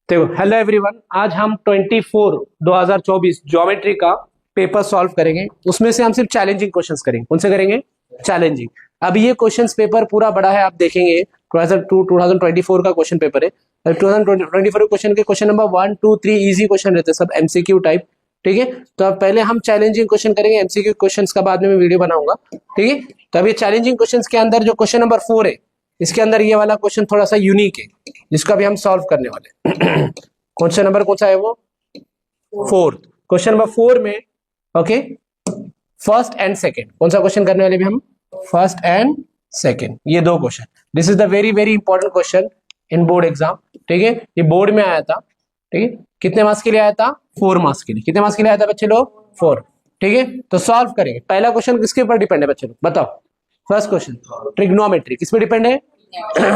देखो, hello everyone, आज हम 2024 ज्योमेट्री का पेपर सॉल्व करेंगे। उसमें से हम सिर्फ चैलेंजिंग क्वेश्चंस करेंगे। कौन से करेंगे? चैलेंजिंग। अब ये क्वेश्चंस पेपर पूरा बड़ा है, आप देखेंगे 2024 का क्वेश्चन पेपर है। 2024 क्वेश्चन के क्वेश्चन नंबर 1, 2, 3 इजी क्वेश्चन रहते हैं, सब एमसीक्यू टाइप। ठीक है, तो अब पहले हम चैलेंजिंग क्वेश्चन करेंगे, एमसीक्यू क्वेश्चंस का बाद में मैं वीडियो बनाऊंगा। ठीक है, तो अभी चैलेंजिंग क्वेश्चंस के अंदर जो क्वेश्चन नंबर 4 है, इसके अंदर ये वाला क्वेश्चन थोड़ा सा यूनिक है, जिसको अभी हम सॉल्व करने वाले हैं। क्वेश्चन नंबर कौन सा है वो? 4th। क्वेश्चन नंबर 4 में ओके, फर्स्ट एंड सेकंड कौन सा क्वेश्चन करने वाले भी हम? फर्स्ट एंड सेकंड, ये दो question. This is the very very important question in board exam. ठीक है, ये बोर्ड में आया था। ठीक है, कितने मार्क्स के लिए आया था? 4 मार्क्स के लिए। कितने मार्क्स के लिए आया था बच्चे लोग? 4। ठीक है, तो सॉल्व करेंगे। पहला क्वेश्चन किसके ऊपर डिपेंड है बच्चे लोग, बताओ? फर्स्ट क्वेश्चन ट्रिग्नोमेट्री किस पे डिपेंड है?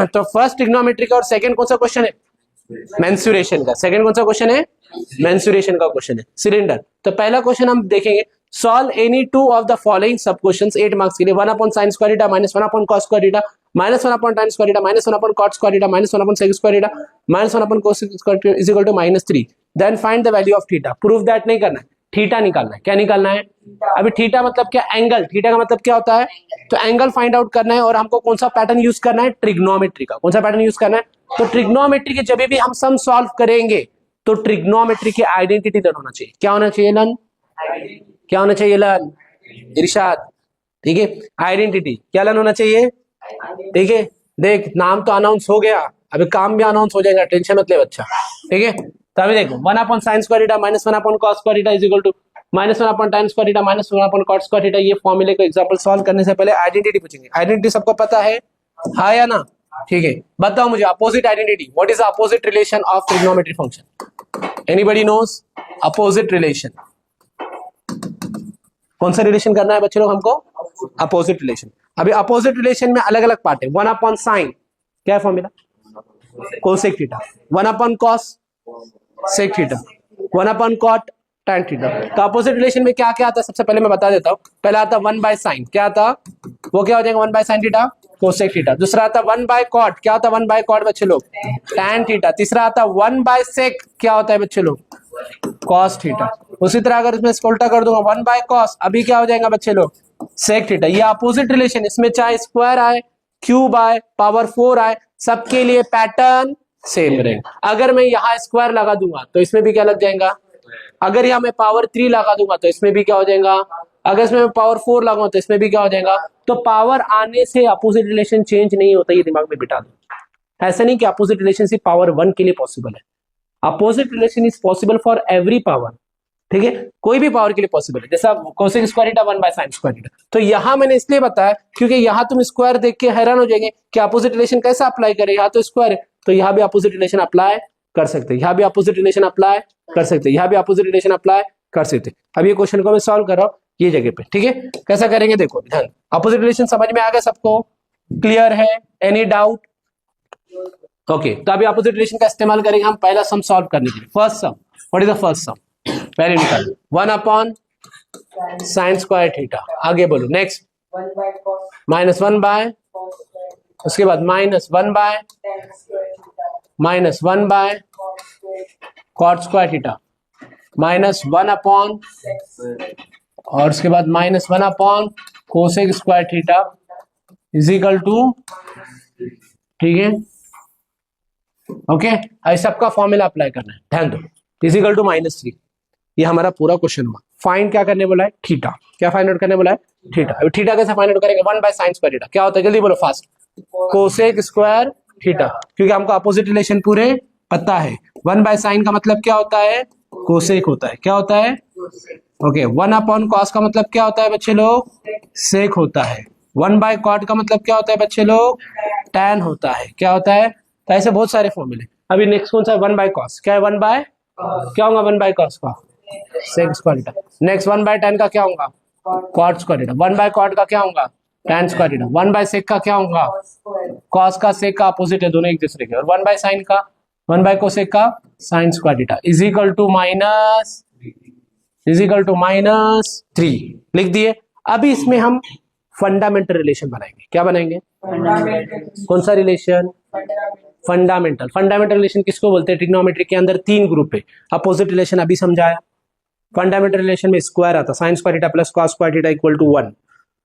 तो फर्स्ट ट्रिग्नोमेट्री का, और सेकंड कौन सा क्वेश्चन है? मेंसुरेशन का। सेकंड कौन सा क्वेश्चन है? मेंसुरेशन का क्वेश्चन है, सिलेंडर। तो पहला क्वेश्चन हम देखेंगे, solve any two of the following sub questions 8 marks के लिए। 1/sin square theta -1/cos square theta -1/tan square theta -1/cot square theta -1/sec square theta -1/cos square theta is equal to -3। Then find the value of theta. Prove that नहीं करना है, theta निकालना है। क्या निकालना है? अभी थीटा मतलब क्या? एंगल। थीटा का मतलब क्या होता है? तो एंगल फाइंड आउट करना है। और हमको कौन सा पैटर्न यूज करना है? ट्रिग्नोमेट्री का। कौन सा पैटर्न यूज करना है? तो ट्रिग्नोमेट्री के जब भी हम सम सॉल्व करेंगे तो ट्रिग्नोमेट्री की आइडेंटिटी लर्न होना चाहिए। क्या होना चाहिए लर्न? क्या होना चाहिए लर्न? इरशाद। ठीक है, आइडेंटिटी क्या लर्न होना चाहिए? ठीक है, देख नाम तो अनाउंस हो गया, अभी काम भी अनाउंस हो जाएगा, टेंशन मत ले बच्चा। ठीक है, तो अभी देखो 1/sin square theta -1/cos square theta is equal to -1/tan square theta -1/cot square theta. ये फॉर्मूले को एग्जांपल सॉल्व करने से पहले आइडेंटिटी पूछेंगे। आइडेंटिटी सबको पता है, हाँ या ना? ठीक है, बताओ मुझे opposite identity. What is the opposite relation of trigonometry function? Anybody knows opposite relation? कौन सा रिलेशन करना है बच्चे लोग हमको? Opposite relation. अभी अपोजिट रिलेशन में अलग अलग पार्ट है। 1/sin क्या है formula? Cosec theta. 1/cos sec theta. 1/cot tan theta. तो अपोजिट रिलेशन में क्या क्या आता है सबसे पहले मैं बता देता हूं। पहला आता 1/sin, क्या आता? वो क्या हो जाएगा? 1/sin theta cosec theta. दूसरा आता 1/cot, क्या होता है 1/cot बच्चे लोग? tan theta. तीसरा आता 1/sec, क्या होता है बच्चे लोग? cos theta. उसी तरह अगर इसमें उल्टा कर दूंगा 1/cos, अभी क्या हो जाएगा बच्चे लोग? sec theta. ये अपोजिट रिलेशन, इसमें चाहे स्क्वायर आए, क्यूब आए, पावर 4 आए, सबके लिए पैटर्न सेम रहेगा। अगर मैं यहाँ स्क्वायर लगा दूंगा तो इसमें भी क्या लग जाएगा? अगर यहाँ मैं पावर 3 लगा दूंगा तो इसमें भी क्या हो जाएगा? अगर इसमें मैं पावर 4 लगाऊं तो इसमें भी क्या हो जाएगा? तो पावर आने से अपोजिट रिलेशन चेंज नहीं होता, ये दिमाग में बिठा दो। ऐसा नहीं कि अपोजिट रिलेशन सिर्फ पावर 1 के लिए पॉसिबल है। Opposite relation is possible for every power. ठीक है, कोई भी पावर के लिए पॉसिबल है। जैसा cosec square theta 1/sin square theta. तो यहां मैंने इसलिए बताया क्योंकि यहां तुम स्क्वायर देख के हैरान हो जाएंगे कि अपोजिट रिलेशन कैसा अप्लाई करें। यहाँ तो स्क्वायर है, तो यहाँ भी अपोजिट रिलेशन अप्लाई कर सकते हैं, यहाँ भी अपोजिट रिलेशन अप्लाई कर सकते हैं, यहाँ भी अपोजिट रिलेशन अप्लाई कर सकते हैं। अब ये क्वेश्चन को मैं सॉल्व कर रहा हूँ ये जगह पे। ठीक है, कैसा करेंगे देखो ध्यान। अपोजिट रिलेशन समझ में आ गया सबको? क्लियर है? Any doubt? ओके, तो अभी अपोजिट रिलेशन का इस्तेमाल करेंगे हम पहला सम सॉल्व करने के लिए। First sum, what is the first sum? पहले निकाल 1/sin स्क्वायर थीटा। आगे बोलो नेक्स्ट। -1/, उसके बाद -1/, -1/cot स्क्वायर थीटा, -1/, और उसके बाद -1/कोसेक square theta is equal to, ठीक है ओके। अब सबका फॉर्मूला अप्लाई करना है, ध्यान दो। इज इक्वल टू -3, ये हमारा पूरा क्वेश्चन हुआ। फाइंड क्या करने बोला है? थीटा। क्या फाइंड आउट करने बोला है? थीटा। अभी थीटा कैसे फाइंड आउट करेंगे? 1/sin square theta. क्या होता है? जल्दी बोलो फास्ट। कोसेक स्क्वायर थीटा, क्योंकि हमको अपोजिट रिलेशन पूरे पता है। 1/sin का मतलब क्या होता है? कोसेक होता है। क्या होता है? ओके। 1/cos का मतलब क्या होता है बच्चे लोग? सेक होता है। 1/cot का मतलब क्या होता है बच्चे लोग? tan होता है। क्या होता है? तो ऐसे बहुत सारे फॉर्मूले। अभी नेक्स्ट कौन सा? 1/cos। क्या है? 1/, क्या होगा 1/cos का? सेक स्क्वायर थीटा। नेक्स्ट 1/tan का क्या होगा? cot square theta. 1/cot का क्या होगा? tan square theta. 1/sec का क्या होगा? cos का sec का अपोजिट है, दोनों एक दूसरे के। और 1/sin का, 1/cosec का sin square theta is equal to -3 लिख दिए। अभी इसमें हम फंडामेंटल रिलेशन बनाएंगे। क्या बनाएंगे? कौन सा रिलेशन? फंडामेंटल। फंडामेंटल रिलेशन किसको बोलते हैं? ट्रिग्नोमेट्री के अंदर 3 ग्रुप है। अपोजिट रिलेशन अभी समझाया। फंडामेंटल रिलेशन में स्क्वायर आता, sine square theta plus cos square theta equal to 1,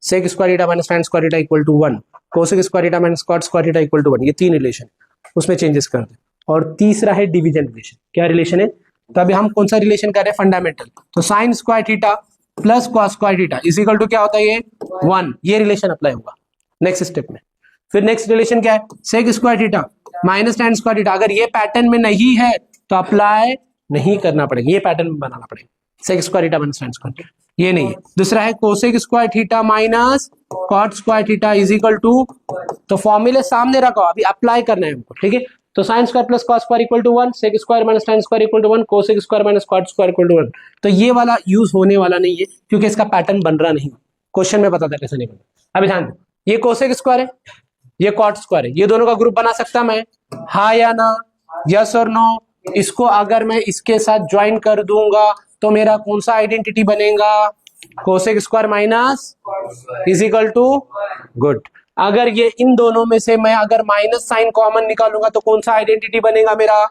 sec square theta minus tan square theta equal to 1, cosec square theta minus cot square theta equal to 1। ये 3 relation, उसमें changes कर दे। और तीसरा है division relation. क्या relation है? तो अभी हम कौन सा रिलेशन कर रहे हैं? फंडामेंटल। तो sine square theta plus cos square theta is equal to क्या होता है? ये 1। ये रिलेशन अप्लाई होगा नेक्स्ट स्टेप में। फिर नेक्स्ट रिलेशन क्या है? Sec square theta minus tan square theta. अगर ये पैटर्न में नहीं है तो अप्लाई नहीं करना पड़ेगा, ये पैटर्न में बनाना पड़ेगा। Sec square theta minus tan square theta ये नहीं है। दूसरा है cosec square theta minus cot square theta is equal to, तो फॉर्मूले सामने रखो, अभी अप्लाई करना है हमको, ठीक है। तो sine square plus cos square equal to 1, sec square minus tan square equal to 1, cosec square minus cot square equal to 1। तो ये वाला यूज होने वाला नहीं है क्योंकि इसका पैटर्न बन रहा नहीं। क्वेश्चन में बताता कैसे नहीं बनता। अभी ध्यान दो, ये कोसेक स्क्वायर है, ये कॉट स्क्वायर है, ये दोनों का ग्रुप बना सकता मैं? हाँ या ना, यस और नो। इसको अगर मैं इसके साथ ज्वाइन कर दूंगा तो मेरा कौन सा आइडेंटिटी बनेगा? Cosec square minus is equal to, good. अगर ये इन दोनों में से मैं अगर माइनस साइन कॉमन निकालूंगा तो कौन सा आइडेंटिटी बनेगा मेरा?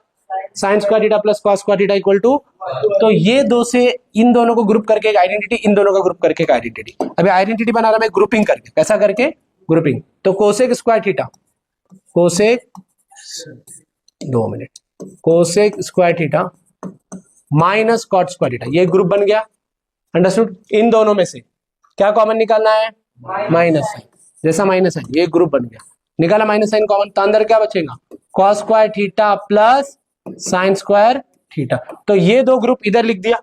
Sine square theta plus cos square theta equal to. तो ये दो से इन दोनों को ग्रुप करके एक आइडेंटिटी, इन दोनों का ग्रुप करके एक आइडेंटिटी। अभी आइडेंटिटी बना रहा मैं ग्रुपिंग करके। कैसा करके? ग्रुपिंग। तो cosec square theta, cosec, 2 minute, cosec square theta minus cot square theta, ये ग्रुप बन गया। अंडरस्टूड? इन दोनों में से क्या कॉमन निकालना है? Minus sign. जैसा माइनस है ये ग्रुप बन गया, निकाला माइनस साइन कॉमन, तो अंदर क्या बचेगा? Cos square theta plus sign square theta. तो ये दो ग्रुप इधर लिख दिया,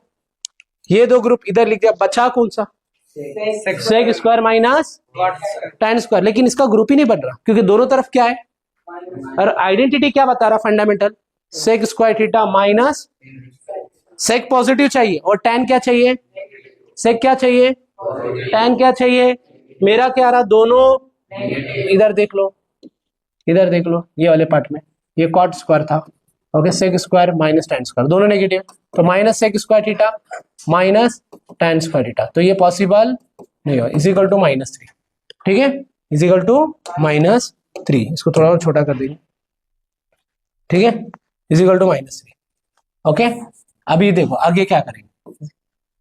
ये दो ग्रुप इधर लिख दिया, बचा कौन सा? Sec square minus tan square. लेकिन इसका ग्रुप ही नहीं बन रहा क्योंकि दोनों तरफ क्या है? और आइडेंटिटी क्या बता रहा? Fundamental. Sec square theta minus, sec positive चाहिए और tan क्या चाहिए? सेक क्या चाहिए? tan क्या चाहिए? मेरा क्या आ रहा? दोनों इधर देख लो, इधर देख लो, ये वाले पार्ट में ये कॉट स्क्वायर था, okay. Sec square minus tan square, दोनों नेगेटिव, तो minus sec square theta minus tan square theta, तो ये पॉसिबल नहीं हो। इज इक्वल टू -3, ठीक है, इज इक्वल टू -3। इसको थोड़ा और छोटा कर देंगे, ठीक है, इज इक्वल टू -3, ओके। अभी देखो आगे क्या करेंगे।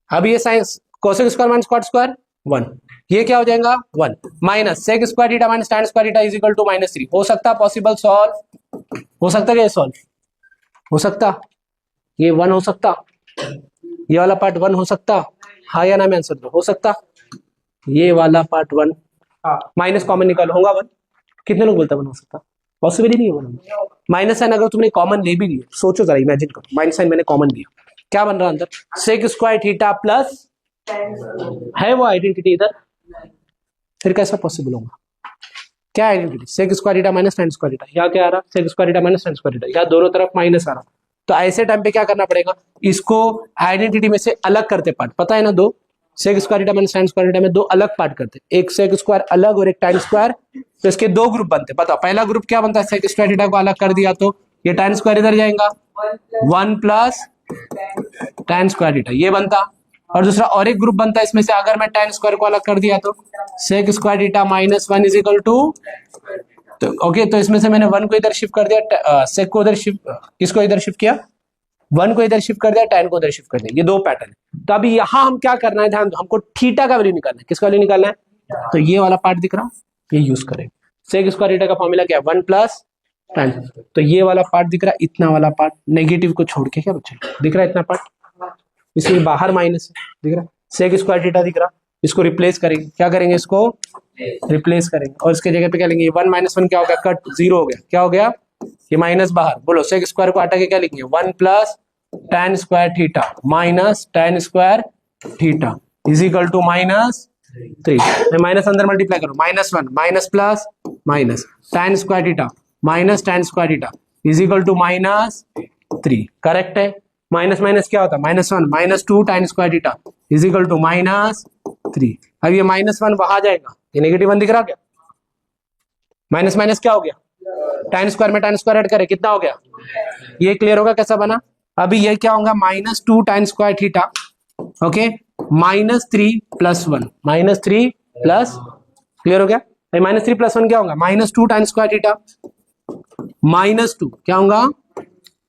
अभी ये science cosec square minus cot square 1, ये क्या हो जाएगा? 1 minus sec square theta minus tan square theta is equal to -3। हो सकता? पॉसिबल? सॉल्व हो सकता क्या? सॉल्व हो सकता? ये 1 हो सकता, ये वाला पार्ट 1 हो सकता, हाँ या ना में आंसर दो। हो सकता ये वाला पार्ट 1, माइनस कॉमन निकालो, होगा 1। कितने लोग बोलते हैं 1 हो सकता? पॉसिबल ही नहीं है 1। माइनस साइन अगर तुमने कॉमन ले भी लिया, सोचो जरा, इमेजिन करो, माइनस साइन मैंने कॉमन लिया, क्या बन रहा अंदर? सेक स्क्वायर थीटा प्लस है वो आइडेंटिटी इधर, फिर कैसा पॉसिबल होगा? क्या identity? Sec square theta minus tan square theta. यहाँ क्या आ रहा? Sec square theta minus tan square theta, यहाँ दोनों तरफ माइनस आ रहा। तो ऐसे टाइम पे क्या करना पड़ेगा? इसको आइडेंटिटी में से अलग करते पार्ट, पता है ना, 2 sec square theta minus tan square theta में 2 अलग पार्ट करते, एक सेक स्क्वायर अलग और एक tan स्क्वायर। तो इसके 2 ग्रुप बनते। बताओ पहला ग्रुप क्या बनता है? सेक स्क्वायर थीटा को अलग कर दिया तो ये tan स्क्वायर इधर जाएगा, 1 प्लस tan स्क्वायर थीटा ये बनता। और दूसरा और एक ग्रुप बनता है इसमें से, अगर मैं tan स्क्वायर को अलग कर दिया तो sec square theta minus 1 is equal to, तो ओके, तो इसमें से मैंने 1 को इधर शिफ्ट कर दिया, सेक को इधर शिफ्ट, किसको इधर शिफ्ट किया? 1 को इधर शिफ्ट कर दिया, tan को इधर शिफ्ट कर दिया। ये 2 पैटर्न है। तो अभी यहाँ हम क्या करना है? ध्यान दो, हमको थीटा का वैल्यू निकालना है। किसका वैल्यू निकालना है? तो ये वाला पार्ट दिख रहा, ये यूज करेंगे। सेक स्क्वायर थीटा का फॉर्मूला क्या है? 1 प्लस tan। तो ये वाला पार्ट दिख रहा, इतना वाला पार्ट नेगेटिव को छोड़ के क्या बच्चे दिख रहा है? इतना पार्ट, इसमें बाहर माइनस है, दिख रहा है। सेक स्क्वायर थीटा दिख रहा, इसको रिप्लेस करेंगे। क्या करेंगे? इसको रिप्लेस करेंगे और इसके जगह पे क्या लेंगे? 1 - 1 क्या हो गया? कट, 0 हो गया। क्या हो गया? ये माइनस बाहर। बोलो सेक स्क्वायर को हटा के क्या लिखेंगे? 1 plus tan square theta minus tan square theta is equal to -3। Minus अंदर मल्टीप्लाई करो, -1 minus plus minus tan square theta minus tan square theta is equal to -3। Correct है। माइनस माइनस क्या होता है? -1 -2 tan square theta is equal to -3। अब ये -1 वहां जाएगा, ये -1 दिख रहा क्या? माइनस माइनस क्या हो गया? tan स्क्वायर में tan स्क्वायर ऐड करें, कितना हो गया? ये क्लियर होगा कैसा बना? अभी ये क्या होगा? -2 tan square theta, okay, -3 + 1, -3 plus, clear हो गया? -3 + 1 क्या होगा? -2 tan स्क्वायर थीटा -2 क्या होगा,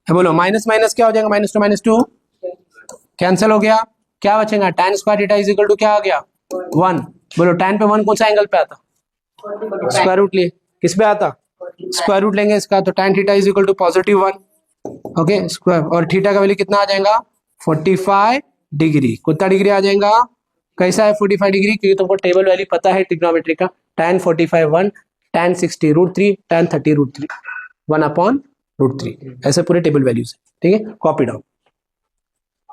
बोलो माइनस माइनस क्या हो जाएगा, -2 कैंसिल हो गया, क्या बचेगा, tan square theta is equal to क्या आ गया 1। बोलो tan पे 1 कौन सा एंगल पे आता, स्क्वायर रूट लिए, किस पे आता, स्क्वायर रूट लेंगे इसका, तो tan theta is equal to +1 okay square, और थीटा का वैल्यू कितना आ जाएगा 45 डिग्री, कितना डिग्री आ जाएगा, कैसा है 45 डिग्री, क्योंकि तुमको टेबल वैल्यू पता है ट्रिग्नोमेट्री का, tan 45 1, tan 60 √3, tan 30 √3, 1/√3, ऐसे पूरे टेबल वैल्यूज, ठीक है, copy down.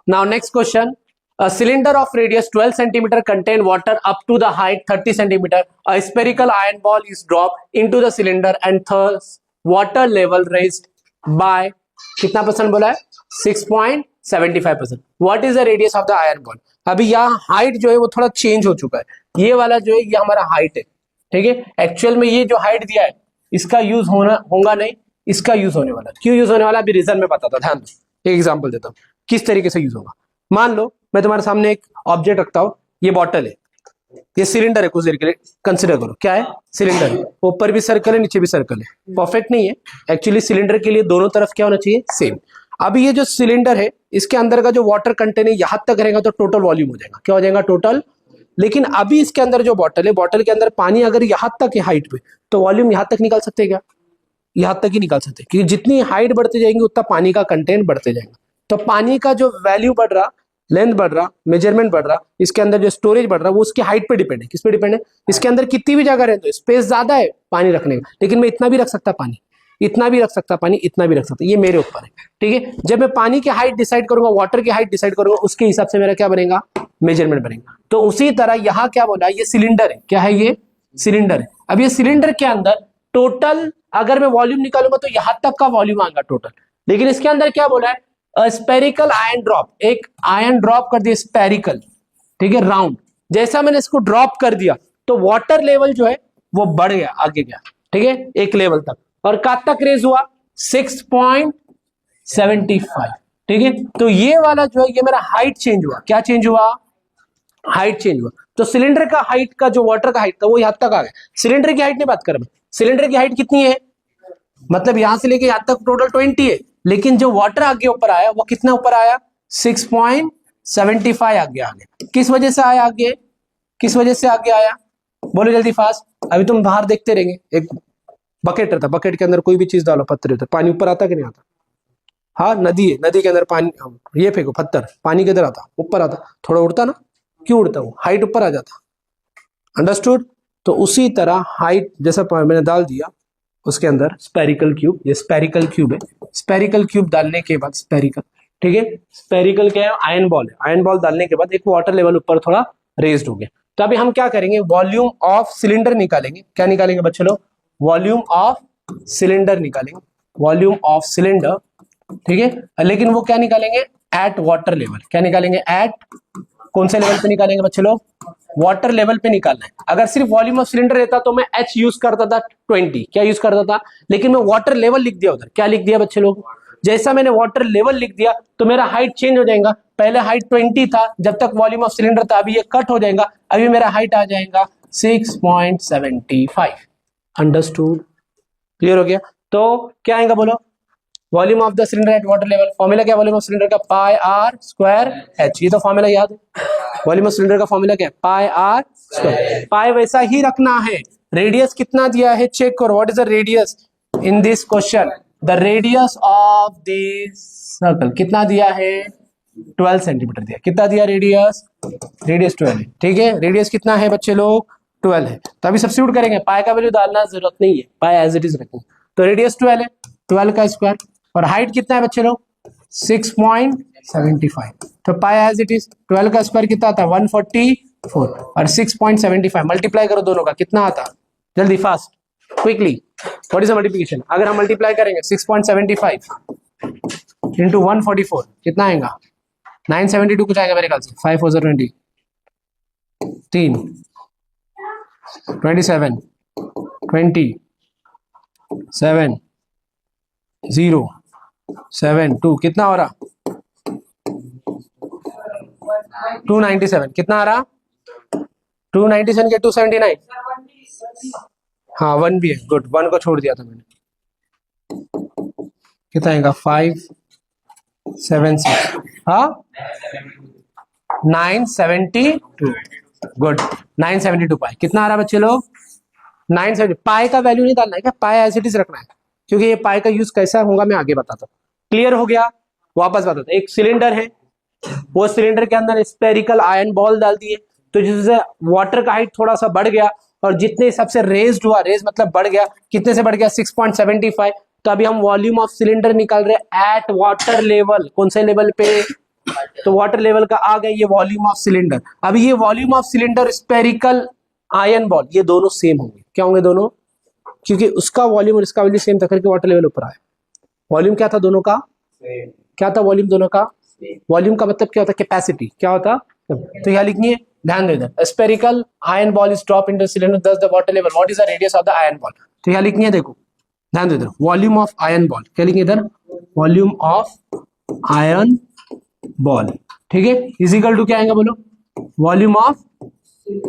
Now next question, a cylinder of radius 12 centimeter contain water up to the height 30 centimeter, a spherical iron ball is dropped into the cylinder and thus water level raised by कितना percent बोला है 6.75%, what is the radius of the iron ball। अभी यहाँ height जो है वो थोड़ा change हो चुका है, ये वाला जो है ये हमारा हाइट है, ठीक है, एक्चुअल में ये जो हाइट दिया है इसका यूज होगा नहीं, इसका यूज होने वाला, क्यों यूज होने वाला अभी रीजन में बताता, ध्यान दो, एक एग्जांपल देता हूँ किस तरीके से यूज होगा। मान लो मैं तुम्हारे सामने एक ऑब्जेक्ट रखता हूं, ये बॉटल है, ये सिलेंडर है, कुछ देर के लिए कंसिडर करो, क्या है सिलेंडर है, ऊपर भी सर्कल है नीचे भी सर्कल है, परफेक्ट नहीं है एक्चुअली, सिलेंडर के लिए दोनों तरफ क्या होना चाहिए सेम। अभी ये जो सिलेंडर है इसके अंदर का जो वाटर कंटेंट है यहां तक रहेगा तो टोटल वॉल्यूम हो जाएगा, क्या हो जाएगा टोटल, लेकिन अभी इसके अंदर जो बॉटल है, बॉटल के अंदर पानी अगर यहां तक है हाइट पे, तो वॉल्यूम यहां तक निकाल सकते हैं क्या, यहां तक ही निकाल सकते हैं, क्योंकि जितनी हाइट बढ़ती जाएगी उतना पानी का कंटेंट बढ़ते जाएगा, तो पानी का जो वैल्यू बढ़ रहा, लेंथ बढ़ रहा, मेजरमेंट बढ़ रहा, इसके अंदर जो स्टोरेज बढ़ रहा वो उसकी हाइट पे डिपेंड है, किस पे डिपेंड है, इसके अंदर कितनी भी जगह रहे तो स्पेस ज्यादा है पानी रखने का, लेकिन मैं इतना भी रख सकता पानी, इतना भी रख सकता पानी, इतना भी रख सकता, ये मेरे ऊपर है, ठीक है। जब मैं पानी की हाइट डिसाइड करूंगा, वाटर की हाइट डिसाइड करूंगा, उसके हिसाब से मेरा क्या बनेगा, मेजरमेंट बनेगा। तो उसी तरह यहाँ क्या बोला, ये सिलेंडर है, क्या है ये सिलेंडर है। अब ये सिलेंडर के अंदर टोटल अगर मैं वॉल्यूम निकालूंगा तो यहां तक का वॉल्यूम आएगा टोटल, लेकिन इसके अंदर क्या बोला है, स्पेरिकल आयन ड्रॉप, एक आयन ड्रॉप कर दिया स्पेरिकल, ठीक है, राउंड, जैसा मैंने इसको ड्रॉप कर दिया तो वाटर लेवल जो है वो बढ़ गया, आगे गया, ठीक है, एक लेवल तक, और कब तक रेज हुआ 6.75, ठीक है। तो ये वाला जो है ये मेरा हाइट चेंज हुआ, क्या चेंज हुआ, हाइट चेंज हुआ, तो सिलेंडर का हाइट का जो वाटर का हाइट था वो यहां तक आ गया, सिलेंडर की हाइट नहीं बात कर रहा मैं, सिलेंडर की हाइट कितनी है, मतलब यहां से लेके यहां तक टोटल 20 है, लेकिन जो वाटर आगे ऊपर आया वो कितना ऊपर आया 6.75 आगे आ गया, किस वजह से आया आगे, किस वजह से आगे आया, बोलो जल्दी फास्ट। अभी तुम बाहर देखते रहेंगे, एक बकेट रहता, बकेट के अंदर कोई भी चीज डालो, पत्थर होता, पानी ऊपर आता कि नहीं आता, हाँ नदी है, नदी के अंदर पानी, ये फेंको पत्थर, पानी किधर आता, ऊपर आता, थोड़ा उड़ता ना, क्यों उड़ता, वो हाइट ऊपर आ जाता, अंडरस्टूड। तो उसी तरह हाइट जैसा मैंने डाल दिया उसके अंदर स्पेरिकल क्यूब, ये स्पेरिकल क्यूब है, स्पेरिकल क्यूब डालने के बाद स्पेरिकल, ठीक है, स्पेरिकल क्या है, आयन बॉल है, आयन बॉल डालने के बाद एक वाटर लेवल ऊपर थोड़ा रेज्ड हो गया, तो अभी हम क्या करेंगे, वॉल्यूम ऑफ सिलेंडर निकालेंगे, क्या निकालेंगे बच्चे लोग, वॉल्यूम ऑफ सिलेंडर निकालेंगे, वॉल्यूम ऑफ सिलेंडर, ठीक है, लेकिन वो क्या निकालेंगे एट वाटर लेवल, क्या निकालेंगे एट, कौन से लेवल पे निकालेंगे बच्चे लोग, वाटर लेवल पे निकालना है। अगर सिर्फ वॉल्यूम ऑफ सिलेंडर रहता तो मैं H यूज करता था 20, क्या यूज करता था, लेकिन मैं वाटर लेवल लिख दिया उधर, क्या लिख दिया बच्चे लोग, जैसा मैंने वाटर लेवल लिख दिया तो मेरा हाइट चेंज हो जाएगा, पहले हाइट 20 था जब तक वॉल्यूम ऑफ सिलेंडर था, अभी ये कट हो जाएगा, अभी मेरा हाइट आ जाएगा 6.75, अंडरस्टूड, क्लियर हो गया। तो क्या आएगा बोलो, volume of the cylinder eight water level, formula क्या वॉल्यूम ऑफ सिलेंडर का, पाई आर स्क्वायर एच, ये तो फॉर्मूला याद है, वॉल्यूम ऑफ सिलेंडर का फॉर्मूला क्या है, पाई आर स्क्वायर, पाई वैसा ही रखना है, रेडियस कितना दिया है चेक करो, what is the radius in this question, the radius of this circle कितना दिया है 12 सेंटीमीटर दिया, कितना दिया रेडियस, रेडियस 12 है, ठीक है, रेडियस कितना है बच्चे लोग 12 है, तो अभी सब्स्टिट्यूट करेंगे, पाई का वैल्यू डालना जरूरत नहीं है, पाई एज इट इज रखेंगे, तो रेडियस 12 है, 12 का स्क्वायर, और हाइट कितना है बच्चे लोग 6.75, तो पाई एज इट इज 12 का स्क्वायर कितना आता 144 और 6.75 मल्टीप्लाई करो दोनों का कितना आता, जल्दी fast quickly, what is the multiplication, अगर हम मल्टीप्लाई करेंगे 6.75 इंटू 144 कितना आएगा 972 कुछ आएगा मेरे ख्याल से, 5 4 20 3 27 20 7 0 7 2 कितना हो रहा 297, कितना आ रहा 297 के 279, हाँ 1 भी है, गुड, 1 को छोड़ दिया था मैंने, कितना आएगा 576, हाँ 972, गुड 972 पाई। कितना आ रहा है बच्चे लोग 970। पाई का वैल्यू नहीं डालना है क्या, पाई एज इट इज रखना है, क्योंकि ये पाई का यूज कैसा होगा मैं आगे बताता हूँ। क्लियर हो गया, वापस बताता हूँ। एक सिलेंडर है, वो सिलेंडर के अंदर स्पेरिकल आयन बॉल डाल दिए, तो जिससे वाटर का हाइट थोड़ा सा बढ़ गया, और जितने हिसाब से रेज्ड हुआ, रेज मतलब बढ़ गया, कितने से बढ़ गया 6.75। तो अभी हम वॉल्यूम ऑफ सिलेंडर निकाल रहे हैं एट वाटर लेवल। कौन से लेवल पे, तो वाटर लेवल का आ गया ये वॉल्यूम ऑफ सिलेंडर। अभी ये volume of cylinder spherical iron ball ये दोनों सेम होंगे। क्या होंगे दोनों, क्योंकि उसका वॉल्यूम और इसका वैल्यू सेम था करके वाटर लेवल ऊपर आया। वॉल्यूम क्या था दोनों का, क्या था वॉल्यूम दोनों का, वॉल्यूम का मतलब क्या होता है कैपेसिटी, क्या होता। तो यहाँ लिखनी है, ध्यान दे इधर, spherical iron ball is drop into cylinder thus the water level, what is the radius of the iron ball. तो यहाँ लिखनी है, देखो ध्यान दे इधर, वॉल्यूम ऑफ आयन बॉल, क्या लिखेंगे इधर, वॉल्यूम ऑफ आयन बॉल, ठीक है, इजिकल टू क्या आएगा बोलो, वॉल्यूम ऑफ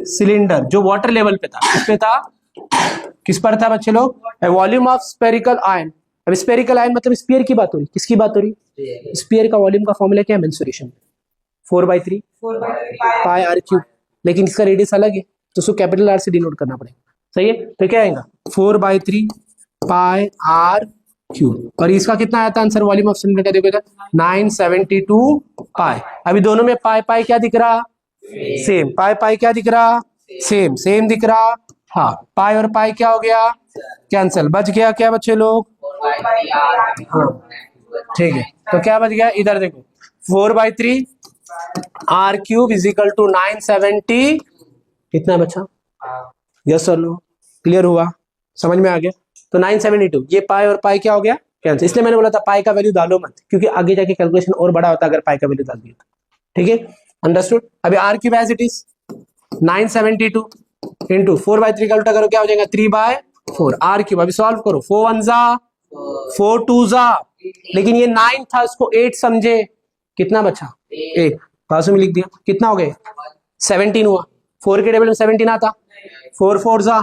सिलेंडर जो वाटर लेवल पे था, किस पे था, किस पर था बच्चे लोग, वॉल्यूम ऑफ स्पेरिकल आयन। अब स्पेरिकल आयन मतलब स्फीयर की बात हो रही, किसकी बात हो रही, स्फीयर का वॉल्यूम का फॉर्मूला क्या है, मेंसुरेशन 4/3 पाई आर क्यूब, लेकिन इसका रेडियस अलग है तो उसको कैपिटल आर से डिनोट करना पड़ेगा, सही है। तो क्या आएगा 4/3 पाई आर क्यूब, और इसका कितना आया था आंसर, वॉल्यूम ऑफ सिलेंडर का देखो इधर 972 पाई। अभी दोनों में पाई पाई क्या दिख रहा, सेम, पाई पाई क्या दिख रहा, सेम, सेम दिख रहा, हाँ पाई और पाई क्या हो गया, कैंसिल, बच गया क्या बच्चे लोग, हाँ ठीक है। तो क्या बच गया इधर देखो 4/3 R cube is equal to 970, कितना बचा, यस और नो, क्लियर हुआ, समझ में आ गया। तो 972 ये पाई और पाई क्या हो गया कैंसिल, इसलिए मैंने बोला था पाई का वैल्यू डालो मत, क्योंकि आगे जाके कैलकुलेशन और बड़ा होता है अगर पाई का वैल्यू डाल दिया तो, ठीक है, अंडरस्टूड। अभी R cube as it is 972 into 4/3 का उल्टा करो क्या हो जाएगा 3/4 आर क्यूब। अभी सॉल्व करो, 4 1 जा 4 2 जा, लेकिन ये 9 था इसको 8 समझे, कितना बचा 1, बाजू में लिख दिया, कितना हो गया 17 हुआ, 4 के टेबल में 17 आता, 4 4 जा,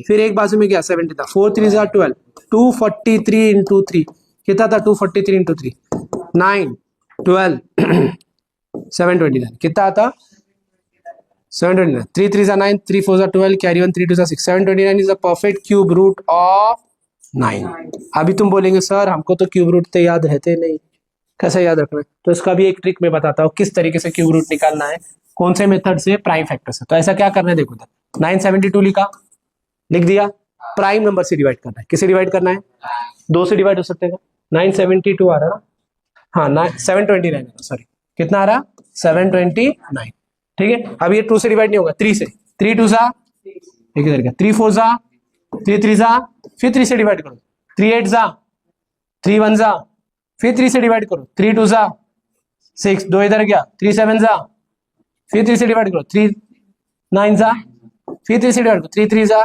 फिर एक बाजू में गया 70 था, 4 3 जा 12, 243 इंटू 3 कितना था 243 इंटू 3 9 12 729 कितना आता 729, 3 3 जा 9, 3 4 जा 12, कैरी 1 3 2 जा 6, 729 is the perfect cube root of 9। अभी तुम बोलेंगे सर हमको तो क्यूब रूट तो याद रहते नहीं, कैसे याद रखना है, तो इसका भी एक ट्रिक मैं बताता हूँ किस तरीके से क्यूब रूट निकालना है, कौन से मेथड से, प्राइम फैक्टर से। तो ऐसा क्या करना है देखो, 972 लिखा, लिख दिया, प्राइम नंबर से डिवाइड करना है, किसे डिवाइड करना है, 2 से डिवाइड हो सकते हैं, 972 आ रहा ना, हाँ 729 सॉरी, कितना आ रहा 729, ठीक है। अब ये 2 से डिवाइड नहीं होगा, 3 से, 3 2 जा, एक इधर का 3 4 जा, 3 3 जा, फिर 3 से डिवाइड करो, 3 8 जा, 3 1 जा, फिर 3 से डिवाइड करो, 3 2 जा 6, 2 इधर गया, 3 7 जा, फिर 3 से डिवाइड करो, 3 9 जा, फिर 3 से डिवाइड करो, 3 3 जा,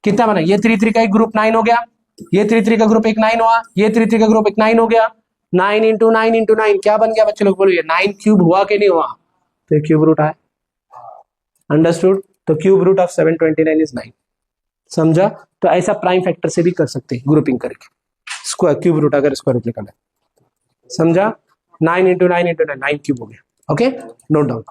कितना बना, ये 3 3 का एक ग्रुप 9 हो गया, ये 3 3 का ग्रुप एक 9 हुआ, ये 3 3 का ग्रुप एक 9 हो गया, 9 इंटू 9 इंटू 9 क्या बन गया बच्चे लोग बोलो, ये 9 क्यूब हुआ कि नहीं हुआ, तो क्यूब रूट है, अंडरस्टूड। तो क्यूब रूट ऑफ 729 इज 9, समझा। तो ऐसा प्राइम फैक्टर से भी कर सकते हैं ग्रुपिंग करके, स्क्वायर क्यूब रूट अगर स्क्वायर रूट निकाला, समझा, 9 इंटू 9 इंटू 9 9 क्यूब हो गया, ओके, नोट डाउन।